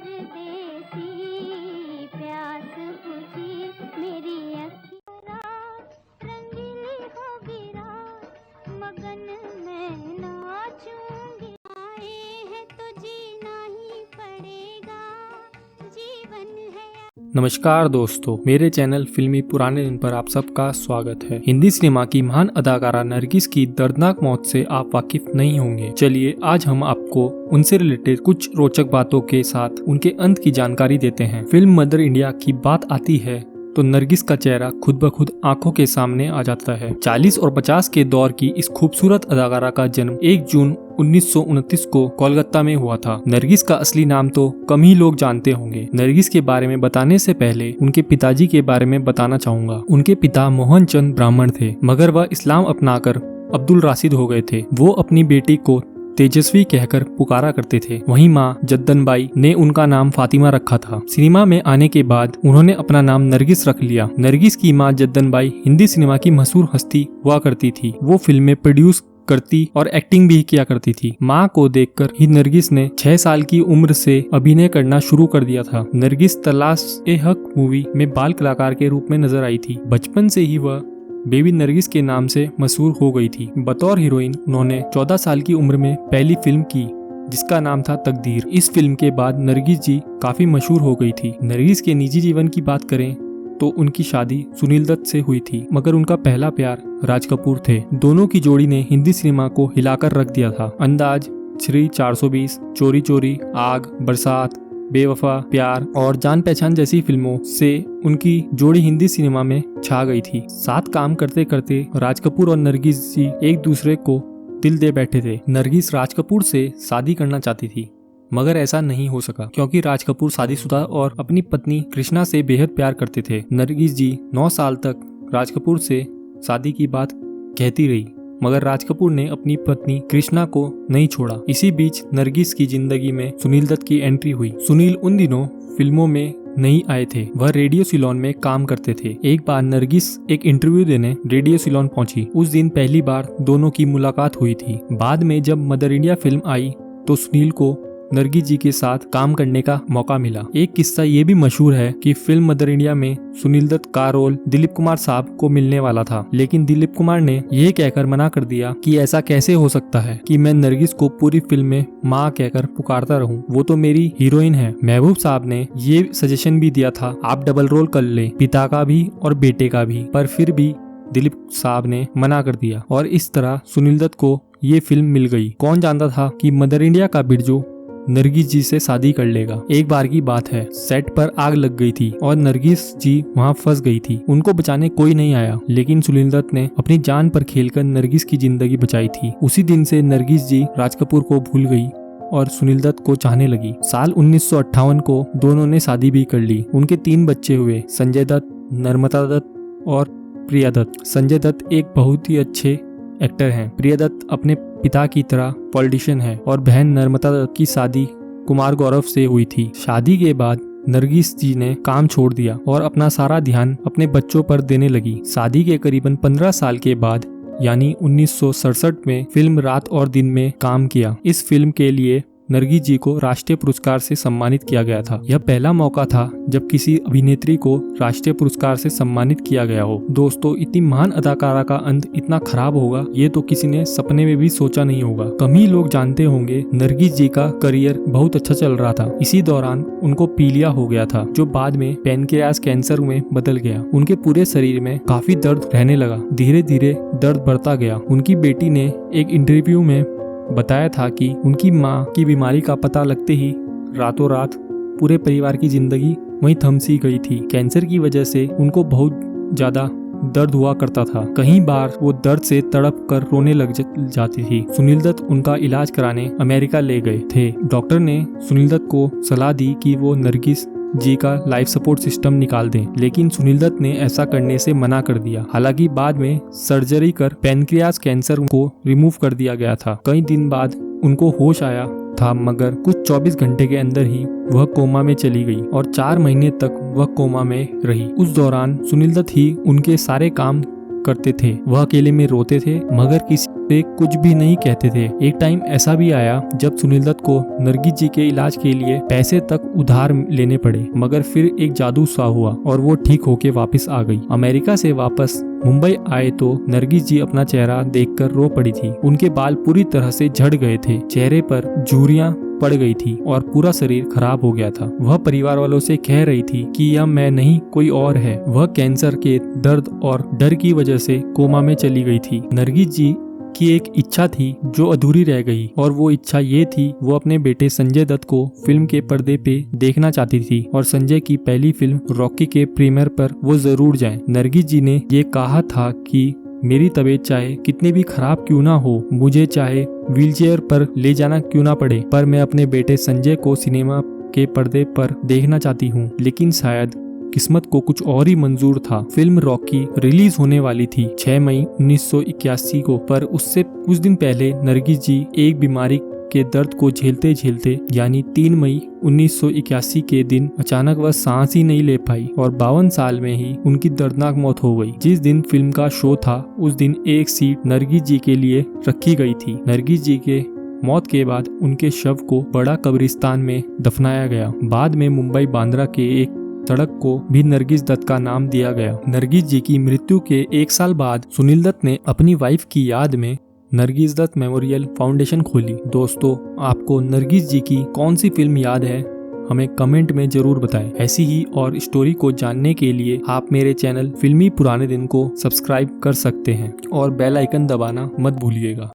परदेसी प्यास बुझी मेरी अखियाँ रंगीली होगी रात मगन मैं नाचूंगी आए हैं तो जीना ही पड़ेगा जीवन है। नमस्कार दोस्तों, मेरे चैनल फिल्मी पुराने दिन पर आप सबका स्वागत है। हिंदी सिनेमा की महान अदाकारा नरगिस की दर्दनाक मौत से आप वाकिफ नहीं होंगे। चलिए आज हम आपको उनसे रिलेटेड कुछ रोचक बातों के साथ उनके अंत की जानकारी देते हैं। फिल्म मदर इंडिया की बात आती है तो नरगिस का चेहरा खुद ब खुद आंखों के सामने आ जाता है। 40 और 50 के दौर की इस खूबसूरत अदाकारा का जन्म 1 जून 1929 को कोलकाता में हुआ था। नरगिस का असली नाम तो कम ही लोग जानते होंगे। नरगिस के बारे में बताने से पहले उनके पिताजी के बारे में बताना चाहूंगा। उनके पिता मोहन चंद ब्राह्मण थे, मगर वह इस्लाम अपनाकर अब्दुल राशिद हो गए थे। वो अपनी बेटी को तेजस्वी कहकर पुकारा करते थे। वहीं माँ जद्दनबाई ने उनका नाम फातिमा रखा था। सिनेमा में आने के बाद उन्होंने अपना नाम नरगिस रख लिया। नरगिस की माँ जद्दनबाई हिंदी सिनेमा की मशहूर हस्ती हुआ करती थी। वो फिल्में प्रोड्यूस करती और एक्टिंग भी किया करती थी। माँ को देखकर ही नरगिस ने 6 साल की उम्र से अभिनय करना शुरू कर दिया था। नरगिस तलाश ए हक मूवी में बाल कलाकार के रूप में नजर आई थी। बचपन से ही वह बेबी नरगिस के नाम से मशहूर हो गई थी। बतौर हीरोइन उन्होंने 14 साल की उम्र में पहली फिल्म की जिसका नाम था तकदीर। इस फिल्म के बाद नरगिस जी काफी मशहूर हो गई थी। नरगिस के निजी जीवन की बात करें तो उनकी शादी सुनील दत्त से हुई थी, मगर उनका पहला प्यार राज कपूर थे। दोनों की जोड़ी ने हिंदी सिनेमा को हिलाकर रख दिया था। अंदाज, श्री 420, चोरी चोरी, आग, बरसात, बेवफा, प्यार और जान पहचान जैसी फिल्मों से उनकी जोड़ी हिंदी सिनेमा में छा गई थी। साथ काम करते करते राज कपूर और नरगिस जी एक दूसरे को दिल दे बैठे थे। नरगिस राज कपूर से शादी करना चाहती थी, मगर ऐसा नहीं हो सका क्योंकि राज कपूर शादीशुदा और अपनी पत्नी कृष्णा से बेहद प्यार करते थे। नरगिस जी 9 साल तक राज कपूर से शादी की बात कहती रही, मगर राज कपूर ने अपनी पत्नी कृष्णा को नहीं छोड़ा। इसी बीच नरगिस की जिंदगी में सुनील दत्त की एंट्री हुई। सुनील उन दिनों फिल्मों में नहीं आए थे, वह रेडियो सिलोन में काम करते थे। एक बार नरगिस एक इंटरव्यू देने रेडियो सिलोन पहुंची। उस दिन पहली बार दोनों की मुलाकात हुई थी। बाद में जब मदर इंडिया फिल्म आई तो सुनील को नरगिस जी के साथ काम करने का मौका मिला। एक किस्सा ये भी मशहूर है कि फिल्म मदर इंडिया में सुनील दत्त का रोल दिलीप कुमार साहब को मिलने वाला था, लेकिन दिलीप कुमार ने यह कहकर मना कर दिया कि ऐसा कैसे हो सकता है कि मैं नरगिस को पूरी फिल्म में माँ कहकर पुकारता रहूं, वो तो मेरी हीरोइन है। महबूब साहब ने ये सजेशन भी दिया था, आप डबल रोल कर ले, पिता का भी और बेटे का भी, पर फिर भी दिलीप साहब ने मना कर दिया और इस तरह सुनील दत्त को ये फिल्म मिल गई। कौन जानता था कि मदर इंडिया का बिरजू नरगिस जी से शादी कर लेगा। एक बार की बात है, सेट पर आग लग गई थी और नरगिस जी वहां फंस गई थी। उनको बचाने कोई नहीं आया, लेकिन सुनील दत्त ने अपनी जान पर खेलकर नरगिस की जिंदगी बचाई थी। उसी दिन से नरगिस जी राज कपूर को भूल गई और सुनील दत्त को चाहने लगी। साल 1958 को दोनों ने शादी भी कर ली। उनके 3 बच्चे हुए, संजय दत्त, नर्मदा दत्त और प्रिया दत्त। संजय दत्त एक बहुत ही अच्छे एक्टर हैं। प्रिया दत्त अपने पिता की तरह पॉलिटिशियन है और बहन नर्मदा दत्त की शादी कुमार गौरव से हुई थी। शादी के बाद नरगिस जी ने काम छोड़ दिया और अपना सारा ध्यान अपने बच्चों पर देने लगी। शादी के करीबन 15 साल के बाद यानी 1967 में फिल्म रात और दिन में काम किया। इस फिल्म के लिए नरगिस जी को राष्ट्रीय पुरस्कार से सम्मानित किया गया था। यह पहला मौका था जब किसी अभिनेत्री को राष्ट्रीय पुरस्कार से सम्मानित किया गया हो। दोस्तों, इतनी महान अदाकारा का अंत इतना खराब होगा ये तो किसी ने सपने में भी सोचा नहीं होगा। कम ही लोग जानते होंगे नरगिस जी का करियर बहुत अच्छा चल रहा था। इसी दौरान उनको पीलिया हो गया था, जो बाद में पैनक्रियास कैंसर में बदल गया। उनके पूरे शरीर में काफी दर्द रहने लगा। धीरे धीरे दर्द बढ़ता गया। उनकी बेटी ने एक इंटरव्यू में बताया था कि उनकी माँ की बीमारी का पता लगते ही रातों रात पूरे परिवार की जिंदगी वहीं थम सी गई थी। कैंसर की वजह से उनको बहुत ज्यादा दर्द हुआ करता था। कई बार वो दर्द से तड़प कर रोने लग जाती थी। सुनील दत्त उनका इलाज कराने अमेरिका ले गए थे। डॉक्टर ने सुनील दत्त को सलाह दी कि वो नरगिस जी का लाइफ सपोर्ट सिस्टम निकाल दें, लेकिन सुनील दत्त ने ऐसा करने से मना कर दिया। हालांकि बाद में सर्जरी कर पैनक्रियास कैंसर को रिमूव कर दिया गया था। कई दिन बाद उनको होश आया था, मगर कुछ 24 घंटे के अंदर ही वह कोमा में चली गई और 4 महीने तक वह कोमा में रही। उस दौरान सुनील दत्त ही उनके सारे काम करते थे। वह अकेले में रोते थे मगर किसी से कुछ भी नहीं कहते थे। एक टाइम ऐसा भी आया जब सुनील दत्त को नरगिस जी के इलाज के लिए पैसे तक उधार लेने पड़े, मगर फिर एक जादू सा हुआ और वो ठीक होके वापस आ गई। अमेरिका से वापस मुंबई आए तो नरगिस जी अपना चेहरा देखकर रो पड़ी थी। उनके बाल पूरी तरह से झड़ गए थे, चेहरे पर झुर्रियां पड़ गई थी और पूरा शरीर खराब हो गया था। वह परिवार वालों से कह रही थी कि यह मैं नहीं कोई और है। वह कैंसर के दर्द और डर की वजह से कोमा में चली गई थी। नरगिस जी की एक इच्छा थी जो अधूरी रह गई और वो इच्छा ये थी, वो अपने बेटे संजय दत्त को फिल्म के पर्दे पे देखना चाहती थी और संजय की पहली फिल्म रॉकी के प्रीमियर पर वो जरूर जाएं। नरगिस जी ने ये कहा था कि मेरी तबीयत चाहे कितनी भी खराब क्यों ना हो, मुझे चाहे व्हीलचेयर पर ले जाना क्यों ना पड़े, पर मैं अपने बेटे संजय को सिनेमा के पर्दे पर देखना चाहती हूँ। लेकिन शायद किस्मत को कुछ और ही मंजूर था। फिल्म रॉकी रिलीज होने वाली थी 6 मई 1981 को, पर उससे कुछ दिन पहले नरगिस जी एक बीमारी के दर्द को झेलते झेलते यानी 3 मई 1981 के दिन अचानक वह सांस ही नहीं ले पाई और 52 साल में ही उनकी दर्दनाक मौत हो गई। जिस दिन फिल्म का शो था उस दिन एक सीट नरगिस जी के लिए रखी गई थी। नरगिस जी के मौत के बाद उनके शव को बड़ा कब्रिस्तान में दफनाया गया। बाद में मुंबई बांद्रा के एक सड़क को भी नरगिस दत्त का नाम दिया गया। नरगिस जी की मृत्यु के 1 साल बाद सुनील दत्त ने अपनी वाइफ की याद में नरगिस दत्त मेमोरियल फाउंडेशन खोली। दोस्तों, आपको नरगिस जी की कौन सी फिल्म याद है हमें कमेंट में जरूर बताएं। ऐसी ही और स्टोरी को जानने के लिए आप मेरे चैनल फिल्मी पुराने दिन को सब्सक्राइब कर सकते हैं और बेल आइकन दबाना मत भूलिएगा।